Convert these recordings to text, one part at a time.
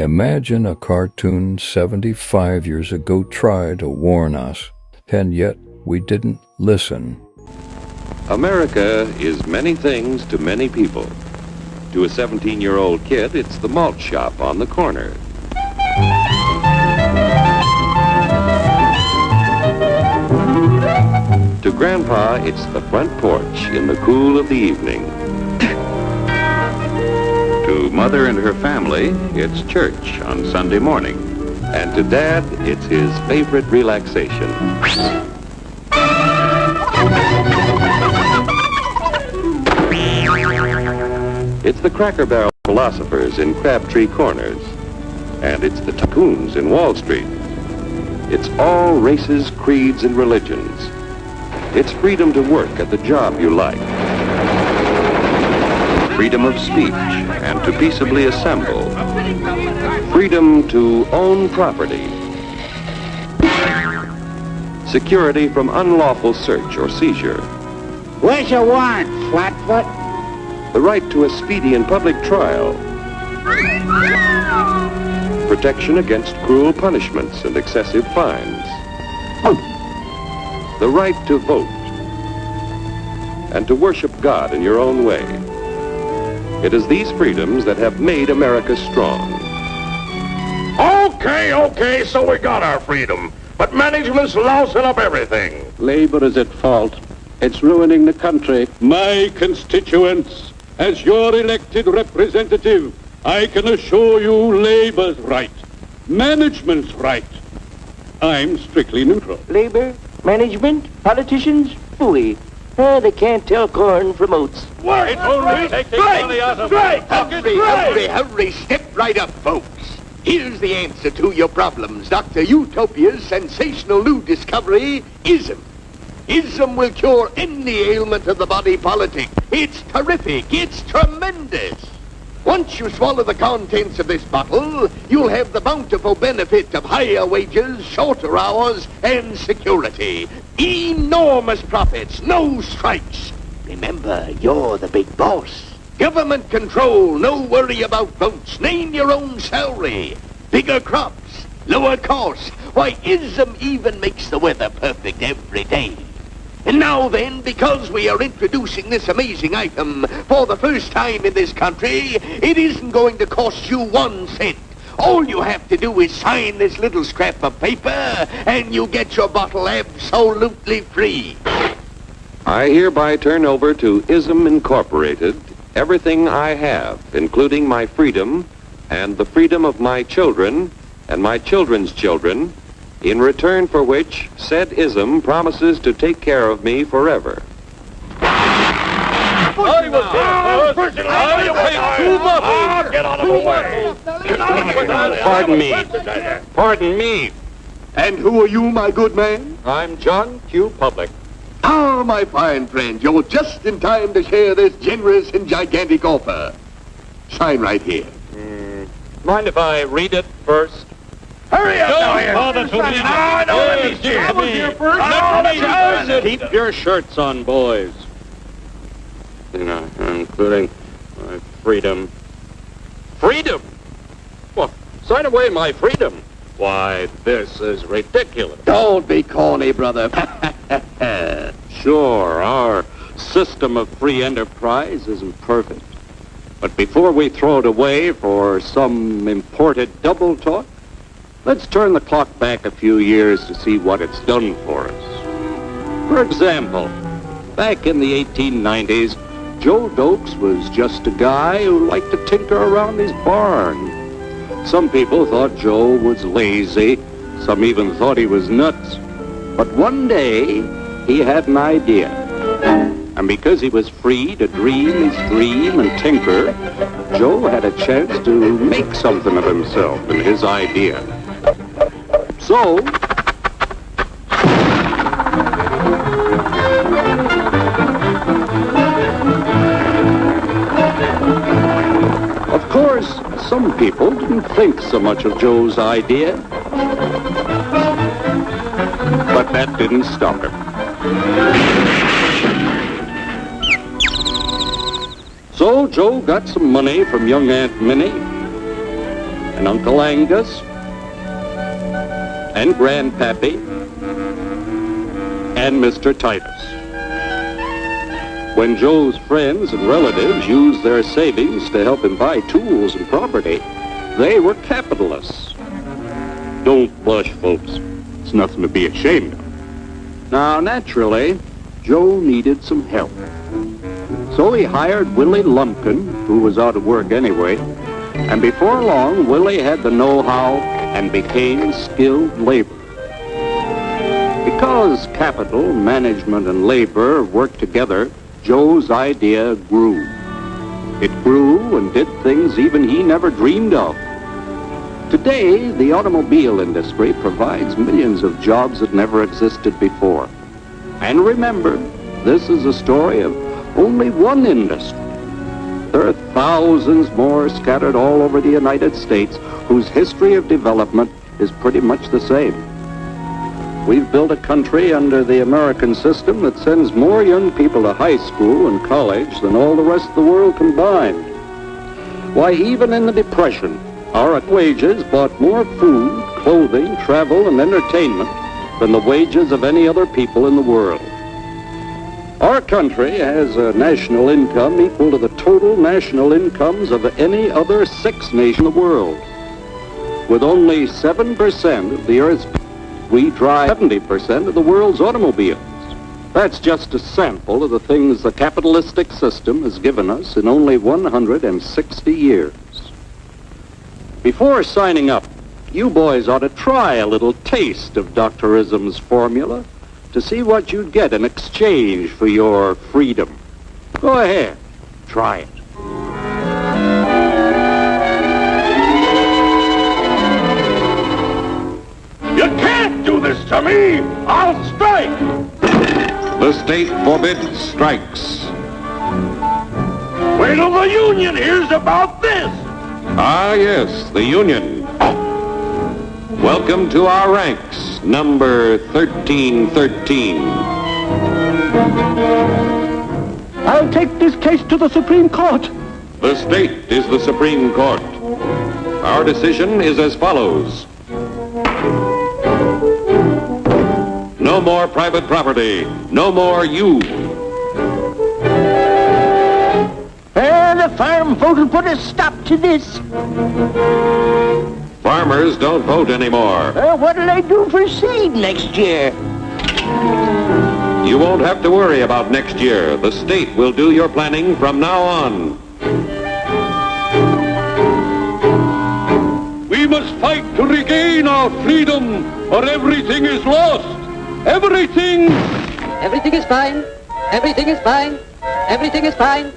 Imagine a cartoon 75 years ago tried to warn us, and yet we didn't listen. America is many things to many people. To a 17-year-old kid, it's the malt shop on the corner. To Grandpa, it's the front porch in the cool of the evening. To Mother and her family, it's church on Sunday morning. And to Dad, it's his favorite relaxation. It's the Cracker Barrel philosophers in Crabtree Corners. And it's the tycoons in Wall Street. It's all races, creeds, and religions. It's freedom to work at the job you like. Freedom of speech and to peaceably assemble. Freedom to own property. Security from unlawful search or seizure. Where's your warrant, Flatfoot? The right to a speedy and public trial. Protection against cruel punishments and excessive fines. The right to vote. And to worship God in your own way. It is these freedoms that have made America strong. Okay, so we got our freedom. But management's lousing up everything. Labor is at fault. It's ruining the country. My constituents, as your elected representative, I can assure you Labor's right. Management's right. I'm strictly neutral. Labor, management, politicians, phooey. They can't tell corn from oats. Wait, take the money out of my pocket. Hurry, step right up, folks. Here's the answer to your problems. Dr. Utopia's sensational new discovery, ISM. ISM will cure any ailment of the body politic. It's terrific. It's tremendous. Once you swallow the contents of this bottle, you'll have the bountiful benefit of higher wages, shorter hours, and security. Enormous profits, no strikes. Remember, you're the big boss. Government control, no worry about votes. Name your own salary. Bigger crops, lower costs. Why, ISM even makes the weather perfect every day. And now then, because we are introducing this amazing item for the first time in this country, it isn't going to cost you 1 cent. All you have to do is sign this little scrap of paper, and you get your bottle absolutely free. I hereby turn over to ISM Incorporated everything I have, including my freedom and the freedom of my children and my children's children, in return for which said ISM promises to take care of me forever. Get out of the way. Pardon me. And who are you, my good man? I'm John Q. Public. Ah, my fine friend, you're just in time to share this generous and gigantic offer. Sign right here. Mind if I read it first? Hurry up now here. Keep your shirts on, boys. Including my freedom. Freedom? What? Sign away my freedom. Why, this is ridiculous. Don't be corny, brother. Sure, our system of free enterprise isn't perfect. But before we throw it away for some imported double talk, let's turn the clock back a few years to see what it's done for us. For example, back in the 1890s, Joe Dokes was just a guy who liked to tinker around his barn. Some people thought Joe was lazy. Some even thought he was nuts. But one day, he had an idea. And because he was free to dream his dream and tinker, Joe had a chance to make something of himself and his idea. So, of course, some people didn't think so much of Joe's idea. But that didn't stop him. So Joe got some money from young Aunt Minnie and Uncle Angus, and Grandpappy, and Mr. Titus. When Joe's friends and relatives used their savings to help him buy tools and property, they were capitalists. Don't blush, folks. It's nothing to be ashamed of. Now, naturally, Joe needed some help. So he hired Willie Lumpkin, who was out of work anyway, and before long, Willie had the know-how and became skilled labor. Because capital, management, and labor worked together, Joe's idea grew. It grew and did things even he never dreamed of. Today, the automobile industry provides millions of jobs that never existed before. And remember, this is a story of only one industry. There are thousands more scattered all over the United States whose history of development is pretty much the same. We've built a country under the American system that sends more young people to high school and college than all the rest of the world combined. Why, even in the Depression, our wages bought more food, clothing, travel, and entertainment than the wages of any other people in the world. Our country has a national income equal to the total national incomes of any other 6 nations in the world. With only 7% of the Earth's people, we drive 70% of the world's automobiles. That's just a sample of the things the capitalistic system has given us in only 160 years. Before signing up, you boys ought to try a little taste of Dr. Ism's formula to see what you'd get in exchange for your freedom. Go ahead, try it. You can't do this to me! I'll strike! The state forbids strikes. Wait till the union hears about this! Ah, yes, the Union. Welcome to our ranks, number 1313. I'll take this case to the Supreme Court. The state is the Supreme Court. Our decision is as follows. No more private property. No more you. The farm vote will put a stop to this. Farmers don't vote anymore. What'll they do for seed next year? You won't have to worry about next year. The state will do your planning from now on. We must fight to regain our freedom, or everything is lost. Everything! Everything is fine. Everything is fine. Everything is fine.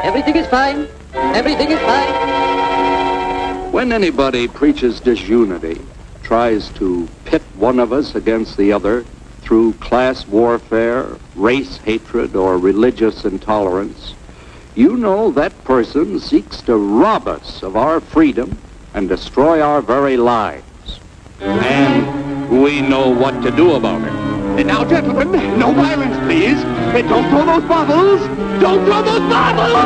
Everything is fine. Everything is fine. When anybody preaches disunity, tries to pit one of us against the other through class warfare, race hatred, or religious intolerance, you know that person seeks to rob us of our freedom and destroy our very lives. And we know what to do about it. Now, gentlemen, no violence, please. Don't throw those bottles. Don't throw those bottles. No!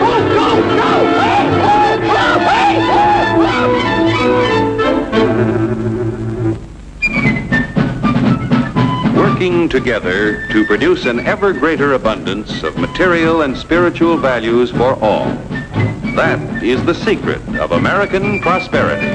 Oh, no! No! Hey! Oh, no! Hey! Working together to produce an ever greater abundance of material and spiritual values for all. That is the secret of American prosperity.